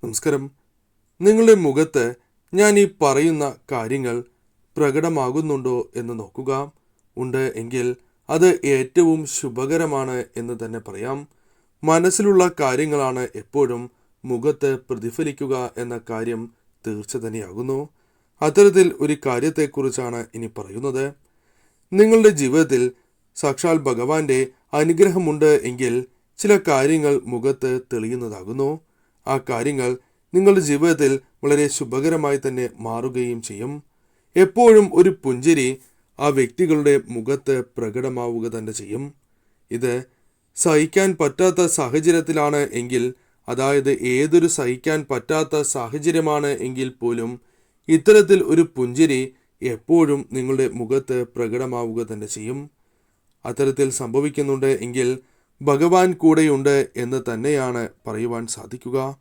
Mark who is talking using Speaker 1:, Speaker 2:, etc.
Speaker 1: നമസ്കാരം. നിങ്ങളുടെ മുഖത്ത് ഞാൻ ഈ പറയുന്ന കാര്യങ്ങൾ പ്രകടമാകുന്നുണ്ടോ എന്ന് നോക്കുക. ഉണ്ട് എങ്കിൽ അത് ഏറ്റവും ശുഭകരമാണ് എന്ന് തന്നെ പറയാം. മനസ്സിലുള്ള കാര്യങ്ങളാണ് എപ്പോഴും മുഖത്ത് പ്രതിഫലിക്കുക എന്ന കാര്യം തീർച്ച തന്നെയാകുന്നു. അത്തരത്തിൽ ഒരു കാര്യത്തെക്കുറിച്ചാണ് ഇനി പറയുന്നത്. നിങ്ങളുടെ ജീവിതത്തിൽ സാക്ഷാൽ ഭഗവാന്റെ അനുഗ്രഹമുണ്ട് എങ്കിൽ ചില കാര്യങ്ങൾ മുഖത്ത് തെളിയുന്നതാകുന്നു. ആ കാര്യങ്ങൾ നിങ്ങളുടെ ജീവിതത്തിൽ വളരെ ശുഭകരമായി തന്നെ മാറുകയും ചെയ്യും. എപ്പോഴും ഒരു പുഞ്ചിരി ആ വ്യക്തികളുടെ മുഖത്ത് പ്രകടമാവുക തന്നെ ചെയ്യും. ഇത് സഹിക്കാൻ പറ്റാത്ത സാഹചര്യത്തിലാണ് എങ്കിൽ, അതായത് ഏതൊരു സഹിക്കാൻ പറ്റാത്ത സാഹചര്യമാണ് എങ്കിൽ പോലും ഇത്തരത്തിൽ ഒരു പുഞ്ചിരി എപ്പോഴും നിങ്ങളുടെ മുഖത്ത് പ്രകടമാവുക തന്നെ ചെയ്യും. അത്തരത്തിൽ സംഭവിക്കുന്നുണ്ട് എങ്കിൽ ഭഗവാൻ കൂടെയുണ്ട് എന്ന് തന്നെയാണ് പറയുവാൻ സാധിക്കുക.